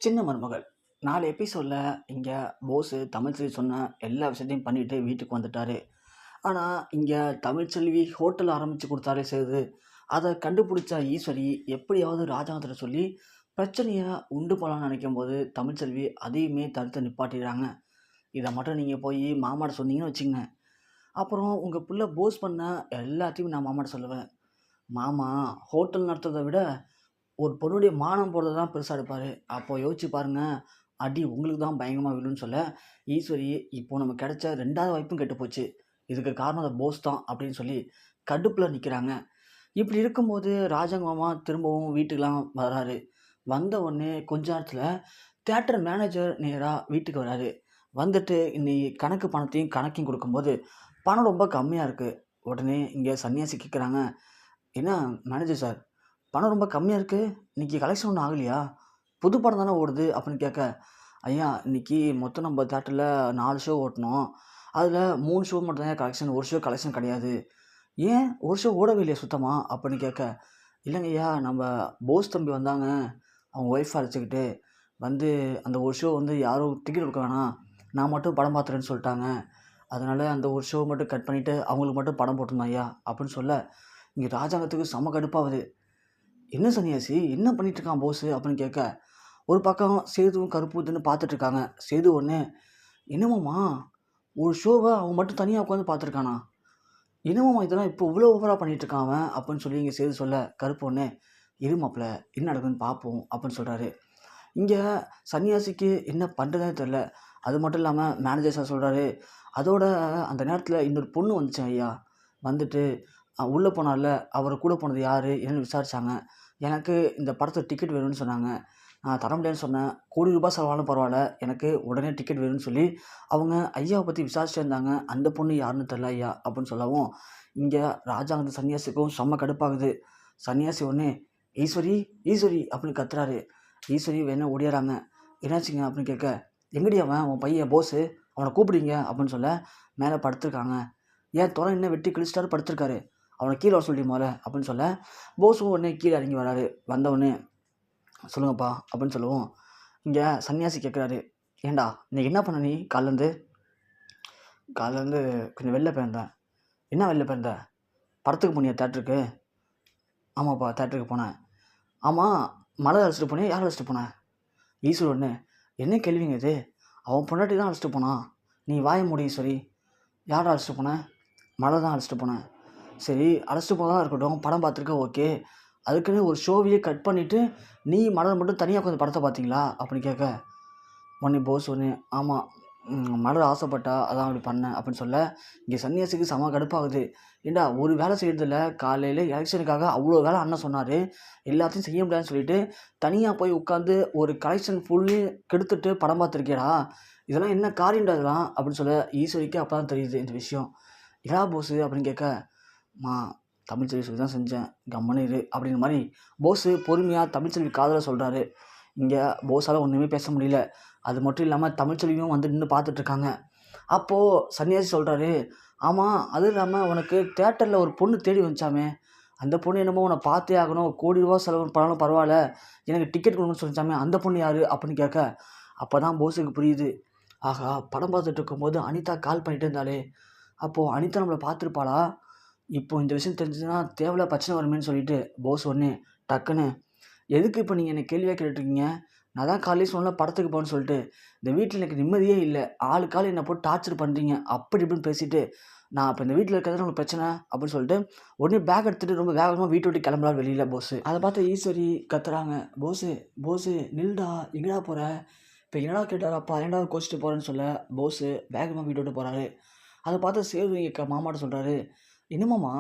சின்ன மருமகள் 4 எபிசோடில் இங்கே போஸு தமிழ்ச்செல்வி சொன்ன எல்லா விஷயத்தையும் பண்ணிட்டு வீட்டுக்கு வந்துட்டாரு. ஆனால் இங்கே தமிழ்ச்செல்வி ஹோட்டல் ஆரம்பித்து கொடுத்தாலே செய்யுது. அதை கண்டுபிடிச்ச ஈஸ்வரி எப்படியாவது ராஜாங்கத்திட்ட சொல்லி பிரச்சனையை உண்டு போகலான்னு நினைக்கும் போது தமிழ்ச்செல்வி அதையுமே தடுத்து நிப்பாட்டிடுறாங்க. இதை மட்டும் நீங்கள் போய் மாமாட்ட சொன்னீங்கன்னு வச்சுங்க, அப்புறம் உங்கள் பிள்ளை போஸ் பண்ண எல்லாத்தையும் நான் மாமாட்ட சொல்லுவேன். மாமா ஹோட்டல் நடத்துறதை விட ஒரு பொண்ணுடைய மானம் போடுறது தான் பெருசாக எடுப்பார். அப்போ யோசிச்சு பாருங்கள், அடி உங்களுக்கு தான் பயங்கரமாக விழுன்னு சொல்ல ஈஸ்வரி இப்போ நமக்கு கிடைச்ச 2வது வாய்ப்பும் கெட்டு போச்சு, இதுக்கு காரணம் அந்த போஸ் தான் அப்படின்னு சொல்லி கடுப்பில் நிற்கிறாங்க. இப்படி இருக்கும்போது ராஜாங்க திரும்பவும் வீட்டுக்கெலாம் வராரு. வந்த உடனே கொஞ்ச நேரத்தில் தேட்டர் மேனேஜர் நேராக வீட்டுக்கு வராரு. வந்துட்டு இன்னைக்கு கணக்கு பணத்தையும் கணக்கையும் கொடுக்கும்போது பணம் ரொம்ப கம்மியாக இருக்குது. உடனே இங்கே சன்னியாசி கேட்குறாங்க, என்ன மேனேஜர் சார், பணம் ரொம்ப கம்மியாக இருக்குது, இன்றைக்கி கலெக்ஷன் ஒன்றும் ஆகலையா, புது படம் தானே ஓடுது அப்படின்னு கேட்க, ஐயா இன்றைக்கி மொத்தம் நம்ம தேட்டரில் 4 ஷோ ஓட்டினோம், அதில் 3 ஷோ மட்டும் தான் கலெக்ஷன், ஒரு ஷோ கலெக்ஷன் கிடையாது. ஏன் ஒரு ஷோ ஓடவே இல்லையா சுத்தமாக அப்படின்னு கேட்க, இல்லைங்க ஐயா நம்ம போஸ் தம்பி வந்தாங்க, அவங்க ஒய்ஃப் அழைச்சிக்கிட்டு வந்து அந்த ஒரு ஷோ வந்து யாரும் டிக்கெட் கொடுக்க வேணாம், நான் மட்டும் படம் பார்த்துறேன்னு சொல்லிட்டாங்க, அதனால் அந்த ஒரு ஷோ மட்டும் கட் பண்ணிவிட்டு அவங்களுக்கு மட்டும் படம் போட்டிருந்தோம் ஐயா அப்படின்னு சொல்ல இங்கே ராஜாங்கத்துக்கு செம கடுப்பாகுது. என்ன சன்னியாசி என்ன பண்ணிகிட்ருக்கான் போஸு அப்படின்னு கேட்க, ஒரு பக்கம் சேதுவும் கருப்புன்னு பார்த்துட்ருக்காங்க. சேது ஒன்று, என்னமாம்மா ஒரு ஷோவை அவன் மட்டும் தனியாக உட்காந்து பார்த்துருக்கானா, என்னமாம்மா இதெல்லாம் இப்போ இவ்வளோ ஓவராக பண்ணிகிட்ருக்கான் அவன் அப்படின்னு சொல்லி இங்கே சேது சொல்ல, கருப்பு ஒன்று, இருமாப்பில் என்ன நடக்குதுன்னு பார்ப்போம் அப்படின்னு சொல்கிறாரு. இங்கே சன்னியாசிக்கு என்ன பண்ணுறதுனே தெரில. அது மட்டும் இல்லாமல் மேனேஜர் சார் சொல்கிறாரு, அதோட அந்த நேரத்தில் இன்னொரு பொண்ணு வந்துச்சு ஐயா, வந்துட்டு உள்ளே போனார்ல அவர் கூட போனது யார் என்னென்னு விசாரித்தாங்க. எனக்கு இந்த படத்துக்கு டிக்கெட் வேணும்னு சொன்னாங்க. நான் தர முடியாதுன்னு சொன்னேன். கோடி ரூபாய் செலவானாலும் பரவாயில்ல, எனக்கு உடனே டிக்கெட் வேணும்னு சொல்லி அவங்க ஐயாவை பற்றி விசாரிச்சுட்டு இருந்தாங்க. அந்த பொண்ணு யாருன்னு தெரில ஐயா அப்படின்னு சொல்லவும் இங்கே ராஜாங்க சன்னியாசிக்கும் செம்ம கடுப்பாகுது. சன்னியாசி ஒன்று, ஈஸ்வரி ஈஸ்வரி அப்படின்னு கத்துறாரு. ஈஸ்வரி வேணா ஓடியாராங்க. என்னாச்சுங்க அப்படின்னு கேட்க, எங்கடி அவன் உன் பையன் போஸு, அவனை கூப்பிடுங்க அப்படின்னு சொல்ல மேலே படுத்துருக்காங்க. ஏன் துறை என்ன வெட்டி கிழிச்சிட்டாரு படுத்துருக்காரு, அவனை கீழே வர சொல்லி போல அப்படின்னு சொல்ல போஸும் உடனே கீழே இறங்கி வராரு. வந்தவுடனே சொல்லுங்கப்பா அப்படின்னு சொல்லுவோம். இங்கே சன்னியாசி கேட்குறாரு, ஏண்டா இன்னைக்கு என்ன பண்ண நீ காலைலேருந்து கொஞ்சம் வெளில போயிருந்தேன். என்ன வெளில போயிருந்த, படத்துக்கு போனியா தேட்டருக்கு? ஆமாப்பா தேட்டருக்கு போனேன். ஆமாம் மலை அழைச்சிட்டு போனேன், யார் அழைச்சிட்டு போனேன்? ஈஸ்வரி ஒன்று, என்ன கேள்விங்க இது, அவன் பொண்டாட்டி தான் அழைச்சிட்டு போனான், நீ வாய மூடி ஈஸ்வரி, யாரை அழைச்சிட்டு போனேன்? மலை தான் அழைச்சிட்டு போனேன். சரி அழைச்சிட்டு போனதாக இருக்கட்டும், படம் பார்த்துருக்க ஓகே, அதுக்குன்னு ஒரு ஷோவையே கட் பண்ணிவிட்டு நீ மலர் மட்டும் தனியாக உட்காந்து படத்தை பார்த்தீங்களா அப்படின்னு கேட்க, உடனே போஸ் ஒன்று, ஆமாம் மலர் ஆசைப்பட்டா அதான் அப்படி பண்ணேன் அப்படின்னு சொல்ல இங்கே சன்னியாசிக்கு செம கடுப்பாகுது. ஏண்டா ஒரு வேலை செய்கிறதில்ல, காலையில் எலெக்ஷனுக்காக அவ்வளோ வேலை அண்ணன் சொன்னார், எல்லாத்தையும் செய்ய முடியாதுன்னு சொல்லிட்டு தனியாக போய் உட்காந்து ஒரு கலெக்ஷன் ஃபுல்லி கெடுத்துட்டு படம் பார்த்துருக்கேடா, இதெல்லாம் என்ன காரியம்டா இதெல்லாம் அப்படின்னு சொல்ல ஈஸ்வரிக்கு அப்போ தான் தெரியுது இந்த விஷயம். ஏடா போஸு அப்படின்னு கேட்க, மா தமிழ்ச்செல்வி சொல்லி தான் செஞ்சேன், கம்மனு இரு அப்படிங்கிற மாதிரி போஸு பொறுமையாக தமிழ்ச்செல்வி காதில் சொல்கிறாரு. இங்கே போஸால் ஒன்றுமே பேச முடியல. அது மட்டும் இல்லாமல் தமிழ்ச்செல்வியும் வந்து நின்று பார்த்துட்ருக்காங்க. அப்போது சன்னியாசி சொல்கிறாரு, ஆமாம் அதுவும் இல்லாமல் உனக்கு தேட்டரில் ஒரு பொண்ணு தேடி வந்துச்சாமே, அந்த பொண்ணு என்னமோ உன்னை பார்த்தே ஆகணும், கோடி ரூபா செலவு பண்ணாலும் பரவாயில்ல, எனக்கு டிக்கெட் கொடுங்கன்னு சொல்லிச்சாமே, அந்த பொண்ணு யார் அப்படின்னு கேட்க, அப்போ தான் போஸுக்கு புரியுது, ஆகா படம் பார்த்துட்டு இருக்கும்போது அனிதா கால் பண்ணிகிட்டே இருந்தாலே, அப்போது அனிதா நம்மளை பார்த்துருப்பாளா, இப்போ இந்த விஷயம் தெரிஞ்சுதுன்னா தேவையில்ல பிரச்சனை வருமேன்னு சொல்லிட்டு போஸ் ஒன்று டக்குன்னு, எதுக்கு இப்போ நீங்கள் என்னை கேள்வியாக கேட்டுருக்கீங்க, நான் தான் காலையில் சொன்ன படத்துக்கு போகணுன்னு சொல்லிட்டு, இந்த வீட்டில் எனக்கு நிம்மதியே இல்லை, ஆளுக்கால் என்னை போட்டு டார்ச்சர் பண்ணுறீங்க அப்படி இப்படின்னு பேசிவிட்டு, நான் இப்போ இந்த வீட்டில் இருக்கிறது உங்களுக்கு பிரச்சனை அப்படின்னு சொல்லிட்டு உடனே பேக் எடுத்துகிட்டு ரொம்ப வேகமாக வீட்டை விட்டு கிளம்புறாரு வெளியில் போஸு. அதை பார்த்து ஈஸ்வரி கத்துறாங்க, போஸு நில்டா எங்கடா போகிற, இப்போ என்னடா கேட்டாரப்பா ஏன்டா கோச்சிட்டு போகிறேன்னு சொல்ல போஸு வேகமாக வீட்டை விட்டு போகிறாரு. அதை பார்த்து சேது எங்கள் மாமாட்ட சொல்கிறாரு, என்னமாம்மா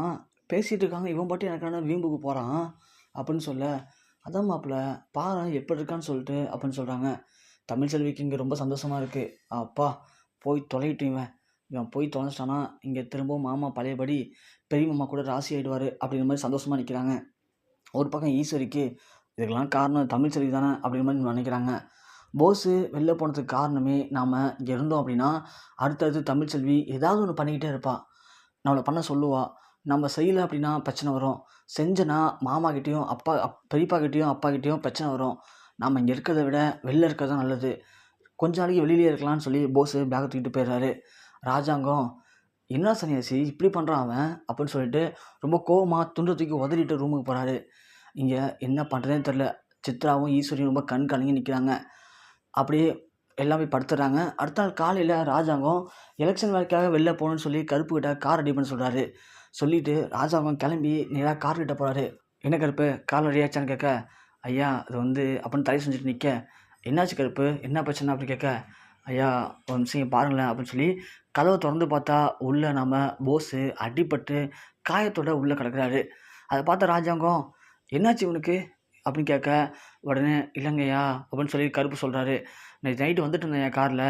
பேசிகிட்டு இருக்காங்க, இவன் பாட்டு எனக்கான வீம்புக்கு போகிறான் அப்படின்னு சொல்ல, அதான் மாப்பிள்ள பாரு எப்படி இருக்கான்னு சொல்லிட்டு அப்படின்னு சொல்கிறாங்க. தமிழ்ச்செல்விக்கு இங்கே ரொம்ப சந்தோஷமாக இருக்குது, அப்பா போய் தொலையிட்டு இவன் போய் தொலைச்சிட்டானா இங்கே திரும்பவும் மாமா பழையபடி பெரிய மாமா கூட ராசி ஆகிடுவார் அப்படிங்கிற மாதிரி சந்தோஷமாக நிற்கிறாங்க. ஒரு பக்கம் ஈஸ்வரிக்கு இதுக்கெல்லாம் காரணம் தமிழ்ச்செல்வி தானே அப்படிங்கிற மாதிரி நினைக்கிறாங்க. போஸு வெளில போனதுக்கு காரணமே நாம் இங்கே இருந்தோம் அப்படின்னா அடுத்தடுத்து தமிழ்ச்செல்வி ஏதாவது ஒன்று பண்ணிக்கிட்டே இருப்பாள், நம்மளை பண்ண சொல்லுவா, நம்ம செய்யலை அப்படின்னா பிரச்சனை வரும், செஞ்சனா மாமாக்கிட்டேயும் பெரியப்பாக்கிட்டேயும் அப்பாக்கிட்டேயும் பிரச்சனை வரும், நாம் இங்கே இருக்கிறத விட வெளில இருக்கிறது தான் நல்லது. கொஞ்ச நாளைக்கு வெளியிலே இருக்கலாம்னு சொல்லி போஸு பேக்கை தூக்கிட்டு போயிடுறாரு. ராஜாங்கம் என்ன சன்னியாசி இப்படி பண்ணுறான் அவன் அப்படின்னு சொல்லிட்டு ரொம்ப கோவமாக துண்டை தூக்கி உதறிட்டு ரூமுக்கு போகிறாரு. இங்கே என்ன பண்ணுறதுன்னு தெரில. சித்ராவும் ஈஸ்வரியும் ரொம்ப கண் கலங்கி நிற்கிறாங்க. அப்படியே எல்லாமே படுத்துடுறாங்க. அடுத்த நாள் காலையில் ராஜாங்கம் எலெக்ஷன் வேலைக்காக வெளில போகணுன்னு சொல்லி கருப்புக்கிட்ட கார் ரெடி பண்ண சொல்கிறாரு. சொல்லிவிட்டு ராஜாங்கம் கிளம்பி நேராக கார்கிட்ட போகிறாரு. என்ன கருப்பு கார் ரெடி ஆச்சான்னு கேட்க, ஐயா அது வந்து அப்படின்னு தலை செஞ்சுட்டு நிற்க, என்னாச்சு கருப்பு என்ன பிரச்சனை அப்படின்னு கேட்க, ஐயா ஒரு நிமிஷம் பாருங்களேன் அப்படின்னு சொல்லி கதவை திறந்து பார்த்தா உள்ளே நம்ம போஸு அடிபட்டு காயத்தோட உள்ளே கிடக்குறாரு. அதை பார்த்த ராஜாங்கம் என்னாச்சு இவனுக்கு அப்படின்னு கேட்க, உடனே இல்லைங்கய்யா அப்படின்னு சொல்லி கருப்பு சொல்கிறாரு. நேற்று நைட்டு வந்துட்டு இருந்தேன் என் காரில்,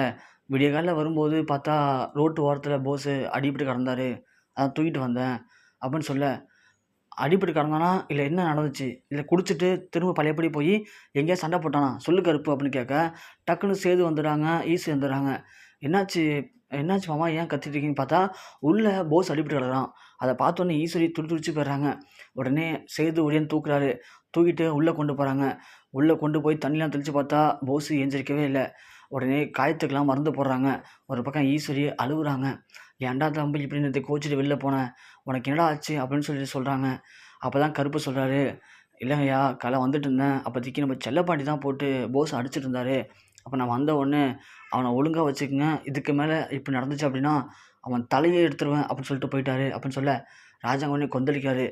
விடிய காலில் வரும்போது பார்த்தா ரோட்டு ஓரத்தில் போஸு அடிபட்டு கிடந்தாரு, அதான் தூக்கிட்டு வந்தேன் அப்படின்னு சொல்ல, அடிபட்டு கிடந்தானா இல்லை என்ன நடந்துச்சு, இல்லை குடிச்சிட்டு திரும்ப பழையபடி போய் எங்கேயா சண்டை போட்டானா சொல்லு கருப்பு அப்படின்னு கேட்க, டக்குன்னு சேது வந்துடுறாங்க, ஈஸி வந்துடுறாங்க. என்னாச்சு என்னாச்சு மாமா ஏன் கத்திட்டு இருக்கீங்கன்னு பார்த்தா உள்ளே போஸ் அடிபட்டு கிடக்குறான். அதை பார்த்தோன்னே ஈஸ்வரி துடிச்சு போயிடுறாங்க. உடனே சேது ஒடியன்னு தூக்குறாரு. தூக்கிட்டு உள்ளே கொண்டு போகிறாங்க. உள்ளே கொண்டு போய் தண்ணிலாம் தெளித்து பார்த்தா போஸு எந்திரிக்கவே இல்லை. உடனே காயத்துக்கெல்லாம் மருந்து போடுறாங்க. ஒரு பக்கம் ஈஸ்வரி அழுகுறாங்க. ஏன்டா தம்பி இப்படி நேற்று கோச்சிட்டு வெளில போனேன், உனக்கு என்னடா ஆச்சு அப்படின்னு சொல்லிட்டு சொல்கிறாங்க. அப்போ தான் கருப்பு சொல்கிறாரு, இல்லைங்கய்யா காலை வந்துட்டு இருந்தேன், அப்போதைக்கு நம்ம செல்லப்பாண்டி தான் போட்டு போஸ் அடிச்சிட்டு இருந்தாரு. அப்போ நான் வந்த உடனே அவனை ஒழுங்காக வச்சுக்கோங்க, இதுக்கு மேலே இப்படி நடந்துச்சு அப்படின்னா அவன் தலையே எடுத்துருவேன் அப்படின்னு சொல்லிட்டு போயிட்டாரு அப்படின்னு சொல்ல, ராஜாங்க உடனே கொந்தளிக்காரு.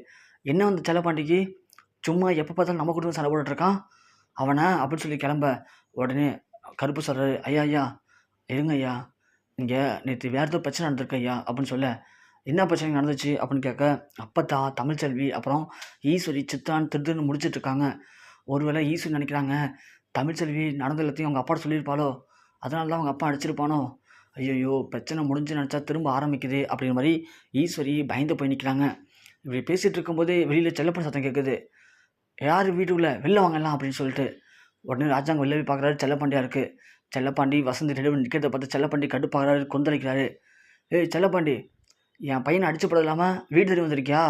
என்ன வந்து செல்லப்பாண்டிக்கு சும்மா எப்போ பார்த்தாலும் நம்ம கூட சண்டை போட்டுட்ருக்கான் அவனை அப்படின்னு சொல்லி கிளம்ப, உடனே கருப்பு சொல்கிறாரு, ஐயா ஐயா இருங்க ஐயா, இங்கே நேற்று வேறு ஏதோ பிரச்சனை நடந்திருக்கு ஐயா அப்படின்னு சொல்ல, என்ன பிரச்சனை நடந்துச்சு அப்படின்னு கேட்க, அப்பத்தா தமிழ்ச்செல்வி அப்புறம் ஈஸ்வரி சித்ரான்னு திருன்னு முடிச்சிட்ருக்காங்க. ஒருவேளை ஈஸ்வரி நினைக்கிறாங்க தமிழ்ச்செல்வி நடந்த எல்லாத்தையும் அவங்க அப்பாட்ட சொல்லியிருப்பாளோ, அதனால தான் அவங்க அப்பா அடிச்சிருப்பானோ, ஐயோ பிரச்சனை முடிஞ்சு நினச்சா திரும்ப ஆரம்பிக்குது அப்படிங்கிற மாதிரி ஈஸ்வரி பயந்து போய் நிற்கிறாங்க. இப்படி பேசிகிட்டு இருக்கும்போதே வெளியில் செல்லப்பன் சத்தம் கேட்குது. யார் வீட்டுக்குள்ளே வெளில வாங்கலாம் அப்படின்னு சொல்லிட்டு உடனே ராஜாங்க வெளில போய் பார்க்குறாரு. செல்லப்பாண்டியாக இருக்குது. செல்லப்பாண்டி வசந்தி ரெண்டு பேரும் நிற்கிறத பார்த்து செல்லப்பாண்டி கடுப்பாகிறாரு, கொந்தளிக்கிறாரு. ஏய் செல்லப்பாண்டி, என் பையனை அடிச்சு போட இல்லாமல் வீடு தேடி வந்திருக்கியா,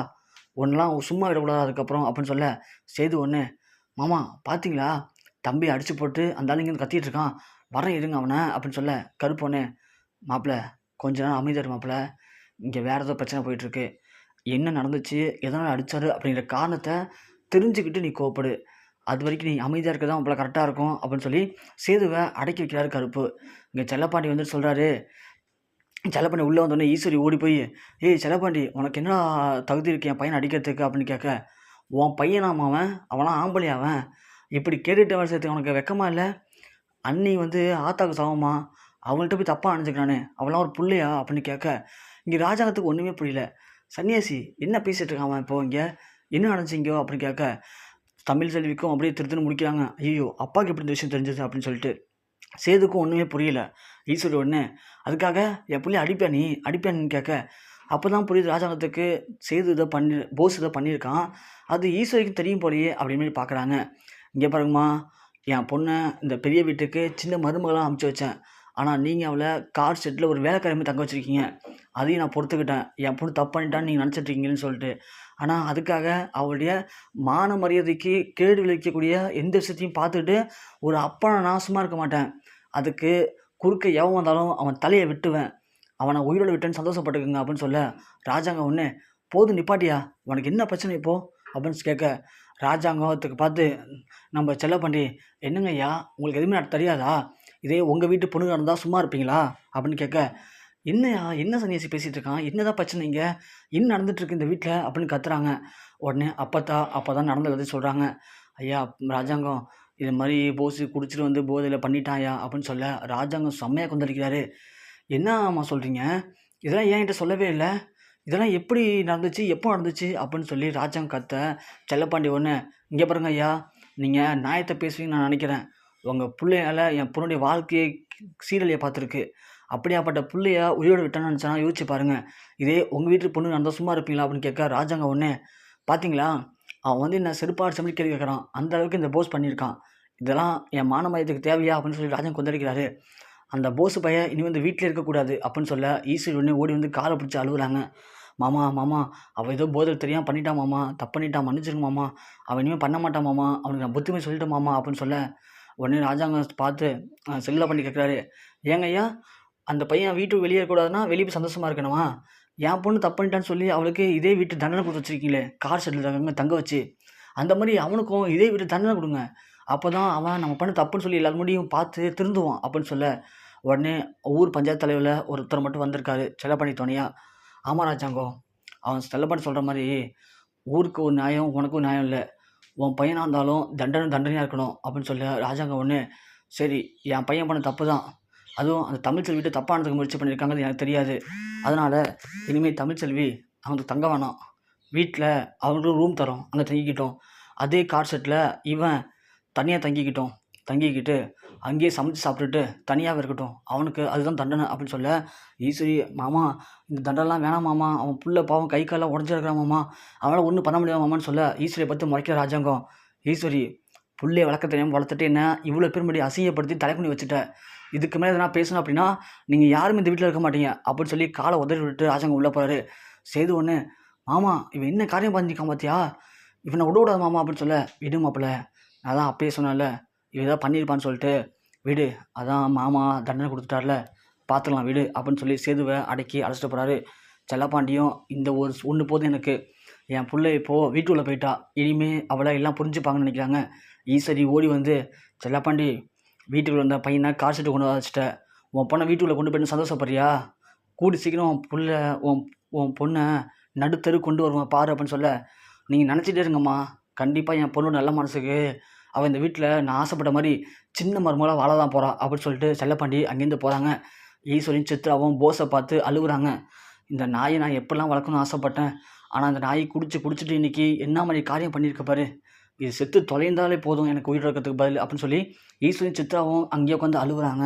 ஒன்றெலாம் சும்மா விடக்கூடாது அதுக்கப்புறம் அப்படின்னு சொல்ல, சேது ஒன்று மாமா பார்த்தீங்களா தம்பி அடிச்சு போட்டு அந்த ஆள் இங்கே கத்திட்டு இருக்கான், வரேன் இருங்க அவனை அப்படின்னு சொல்ல, கருப்பு ஒன்று மாப்பிள்ள கொஞ்ச நேரம் அமைதியாரு மாப்பிள்ள, இங்கே வேறு ஏதோ பிரச்சனை போயிட்டுருக்கு, என்ன நடந்துச்சு எதனால் அடித்தாரு அப்படிங்கிற காரணத்தை தெரிஞ்சுக்கிட்டு நீ கோவப்படு, அது வரைக்கும் நீ அமைதியாக இருக்க தான் உங்களை கரெக்டாக இருக்கும் அப்படின்னு சொல்லி சேதுவை அடக்கி வைக்கிறாரு கருப்பு. இங்கே செல்லப்பாண்டி வந்துட்டு சொல்கிறாரு. செல்லப்பாண்டி உள்ளே வந்தோடனே ஈஸ்வரி ஓடி போய், ஏய் செல்லப்பாண்டி உனக்கு என்ன தகுதி இருக்கு என் பையனை அடிக்கிறதுக்கு அப்படின்னு கேட்க, உன் பையனாமா அவன், அவனாம் ஆம்பளை அவன், இப்படி கேட்டுட்டு வர சேர்த்து உனக்கு வெக்கமா இல்லை, அண்ணி வந்து ஆத்தாக்கு சமமா, அவங்கள்ட்ட போய் தப்பாக அணிஞ்சுக்கிறானே அவளாம் ஒரு பிள்ளையா அப்படின்னு கேட்க, இங்கே ராஜாங்கத்துக்கு ஒன்றுமே புரியல. சன்னியாசி என்ன பேசிகிட்டு இருக்கான் அவன் இப்போ, இங்கே என்ன நடந்துச்சிங்கோ அப்படின்னு கேட்க, தமிழ்ச்செல்விக்கும் அப்படியே திருத்துன்னு முடிக்கிறாங்க. ஐயோ அப்பாவுக்கு எப்படி இந்த விஷயம் தெரிஞ்சது அப்படின்னு சொல்லிட்டு சேதுக்கும் ஒன்றுமே புரியல. ஈஸ்வரி ஒன்று அதுக்காக என் பிள்ளை அடிப்பியான்னு கேட்க, அப்போ தான் புரியுது ராஜாங்கத்துக்கு சேது இதை போஸ் இதை பண்ணியிருக்கான், அது ஈஸ்வரிக்கு தெரியும் போலையே அப்படின்னு மாதிரி பார்க்குறாங்க. இங்கே பாருங்கம்மா, என் பொண்ணை இந்த பெரிய வீட்டுக்கு சின்ன மருமகளாக அமுச்சு வச்சேன், ஆனால் நீங்கள் அவளை கார் ஷெட்டில் ஒரு வேலைக்காரமே தங்க வச்சுருக்கீங்க, அதையும் நான் பொறுத்துக்கிட்டேன், என் பொண்ணு தப்பு பண்ணிட்டான்னு நீங்கள் நினச்சிட்ருக்கீங்கன்னு சொல்லிட்டு. ஆனால் அதுக்காக அவளுடைய மான மரியாதைக்கு கேடு விளைவிக்கக்கூடிய எந்த விஷயத்தையும் பார்த்துட்டு ஒரு அப்பா நான் சும்மா இருக்க மாட்டேன், அதுக்கு குறுக்க எவன் வந்தாலும் அவன் தலையை வெட்டுவேன், அவனை உயிரோடு விட்டேன்னு சந்தோஷப்பட்டுக்குங்க அப்படின்னு சொல்ல, ராஜாங்கம் ஒன்று போதும் நிப்பாட்டியா உனக்கு என்ன பிரச்சனை இப்போது அப்படின்னு கேட்க, ராஜாங்கத்துக்கு பார்த்து நம்ம செல்லப்பாண்டி, என்னங்க ஐயா உங்களுக்கு எதுவுமே தெரியாதா, இதே உங்கள் வீட்டு பொண்ணுங்க இருந்தால் சும்மா இருப்பீங்களா அப்படின்னு கேட்க, என்னையா என்ன சன்னியாசி பேசிகிட்டு இருக்கான், என்னதான் பிரச்சனைங்க, என்ன நடந்துட்டுருக்கு இந்த வீட்டில் அப்படின்னு கத்துறாங்க. உடனே அப்போ தான் நடந்த கதை சொல்கிறாங்க. ஐயா ராஜாங்கம் இது மாதிரி போஸு குடிச்சிட்டு வந்து போதையில் பண்ணிட்டாயா அப்படின்னு சொல்ல, ராஜாங்கம் செம்மையாக கொந்தளிக்கிறாரு. என்னம்மா சொல்கிறீங்க, இதெல்லாம் ஏன் என்கிட்ட சொல்லவே இல்லை, இதெல்லாம் எப்படி நடந்துச்சு எப்போ நடந்துச்சு அப்படின்னு சொல்லி ராஜாங்கம் கத்த, செல்லப்பாண்டி ஒன்று இங்கே பாருங்க ஐயா, நீங்கள் நியாயத்தை பேசுவீங்கன்னு நான் நினைக்கிறேன், உங்கள் பிள்ளையால் என் பொண்ணுடைய வாழ்க்கையை சீரழியை பார்த்துருக்கு, அப்படியாப்பட்ட பிள்ளைய உயிரோடு விட்டான்னு நினச்சானா யோசிச்சு பாருங்கள், இதே உங்கள் வீட்டு பொண்ணு நடந்தால் சும்மா இருப்பீங்களா அப்படின்னு கேட்க, ராஜாங்க ஒன்று பார்த்தீங்களா அவன் வந்து என்ன செருப்பாடு சம்பளி கேள்வி கேட்குறான், அந்த அளவுக்கு இந்த போஸ் பண்ணியிருக்கான், இதெல்லாம் என் மான மயத்துக்கு தேவையா அப்படின்னு சொல்லி ராஜாங்க கொந்தளிக்கிறாரு. அந்த போஸு பையன் இனி வந்து வீட்டில் இருக்கக்கூடாது அப்படின்னு சொல்ல, ஈஸ்வரி ஒன்று ஓடி வந்து காலை பிடிச்சி அழுகுறாங்க. மாமா அவள் ஏதோ போதையில் தெரியாமல் பண்ணிட்டான் மாமா, தப்பு பண்ணிட்டான் மன்னிச்சிருங்க மாமா, அவன் இனிமேல் பண்ண மாட்டான் மாமா, அவனுக்கு நான் புத்திமை சொல்லிட்டேன் மாமா அப்படின்னு சொல்ல, உடனே ராஜாங்கம் பார்த்து செல்லுலாபாண்டி கேட்குறாரு, ஏங்க ஐயா அந்த பையன் வீட்டுக்கு வெளியே இருக்கக்கூடாதுன்னா வெளியே போய் சந்தோஷமா இருக்கணுமா? என் பொண்ணு தப்பு பண்ணிட்டான்னு சொல்லி அவளுக்கு இதே வீட்டு தண்டனை கொடுத்து வச்சிருக்கீங்களே, கார் ஷெட்ல தங்க வச்சு. அந்த மாதிரி அவனுக்கும் இதே வீட்டு தண்டனை கொடுங்க. அப்போ தான் அவன் நம்ம பண்ண தப்புன்னு சொல்லி எல்லார் முன்னாடியும் பார்த்து திருந்துவான் அப்படின்னு சொல்ல, உடனே ஊர் பஞ்சாயத்து தலைவர்ல ஒருத்தர் மட்டும் வந்திருக்காரு செல்லப்பாண்டி துணையா. ஆமா ராஜாங்கம், அவன் செல்லப்பாண்டி சொல்கிற மாதிரி ஊருக்கு ஒரு நியாயம் உனக்கும் நியாயம் இல்லை. உன் பையனாக இருந்தாலும் தண்டனையாக இருக்கணும் அப்படின்னு சொல்ல ராஜாங்கம் ஒன்று, சரி என் பையன் பண்ண தப்பு தான், அதுவும் அந்த தமிழ்ச்செல்வி வீட்டை தப்பானதுக்கு முயற்சி பண்ணியிருக்காங்கன்னு எனக்கு தெரியாது. அதனால் இனிமேல் தமிழ்ச்செல்வி அவங்களுக்கு தங்க வேணாம், வீட்டில் அவங்களுக்கு ரூம் தரோம், அங்கே தங்கிக்கிட்டோம். அதே கார் செட்டில் இவன் தனியாக தங்கிக்கிட்டு அங்கேயே சமைச்சு சாப்பிட்டுட்டு தனியாகவே இருக்கட்டும், அவனுக்கு அதுதான் தண்டனை அப்படின்னு சொல்ல, ஈஸ்வரி மாமா இந்த தண்டனைலாம் வேணாம் மாமா, அவன் புள்ள பாவம் கை காலெல்லாம் உடஞ்சிருக்கிறான் மாமா, அவனால் ஒன்றும் பண்ண முடியாது மாமான்னு சொல்ல, ஈஸ்வரியை பார்த்து முறைக்கிற ராஜாங்கம், ஈஸ்வரி புள்ளைய வளர்க்க தெரியாமல் வளர்த்துட்டு என்ன இவ்வளோ பேர் முன்னாடி அசிங்கப்படுத்தி தலைக்குனி வச்சுட்டேன், இதுக்கு மேலே எதனா பேசணும் அப்படின்னா நீங்கள் யாரும் இந்த வீட்டில் இருக்க மாட்டீங்க அப்படின்னு சொல்லி காலை உதறி விட்டு ராஜாங்கம் உள்ளே போகிறாரு. சேது ஒன்று, மாமா இவன் என்ன காரியம் பண்ணியிருக்கான் பார்த்தியா, இவனை விட விடாது மாமா அப்படின்னு சொல்ல, விடு மாப்பிள்ள, நான் தான் அப்பயே சொன்னேன்ல இவன் ஏதாவது பண்ணியிருப்பான்னு சொல்லிட்டு, விடு அதான் மாமா தண்டனை கொடுத்துட்டார்ல பார்த்துக்கலாம் விடு அப்படின்னு சொல்லி சேதுவை அடக்கி அழைச்சிட்டு போகிறாரு. செல்லப்பாண்டியும் இந்த ஒரு ஒன்று போதும் எனக்கு, என் பிள்ளை இப்போது வீட்டுக்குள்ளே போயிட்டா, இனிமே அவளை எல்லாம் புரிஞ்சுப்பாங்கன்னு நினைக்கிறாங்க. ஈஸ்வரி ஓடி வந்து, செல்லப்பாண்டி வீட்டுக்குள்ள வந்த பையனை கார் செட்டு கொண்டு வச்சுட்ட, உன் பொண்ணை வீட்டுக்குள்ளே கொண்டு போயிட்டு சந்தோஷப்படுறியா, கூடி சீக்கிரம் உன் பொண்ணை நடுத்தரு கொண்டு வருவான் பாரு அப்படின்னு சொல்ல, நீங்கள் நினச்சிட்டே இருங்கம்மா, கண்டிப்பாக என் பொண்ணோட நல்ல மனசுக்கு அவள் இந்த வீட்டில் நான் ஆசைப்பட்ட மாதிரி சின்ன மருமகளாக வாழ தான் போகிறான் அப்படின்னு சொல்லிட்டு செல்லப்பாண்டி அங்கேருந்து போகிறாங்க. ஈஸ்வரியும் சித்ராவும் போஸை பார்த்து அழுகுறாங்க. இந்த நாயை நான் எப்படிலாம் வளர்க்கணும்னு ஆசைப்பட்டேன், ஆனால் அந்த நாயை குடிச்சிட்டு இன்றைக்கி என்ன மாதிரி காரியம் பண்ணியிருக்க பாரு, இது செத்து தொலைந்தாலே போதும் எனக்கு உயிர் இருக்கிறதுக்கு பதில் அப்படின்னு சொல்லி ஈஸ்வரியும் சித்ராவும் அங்கேயே உட்காந்து அழுகுறாங்க.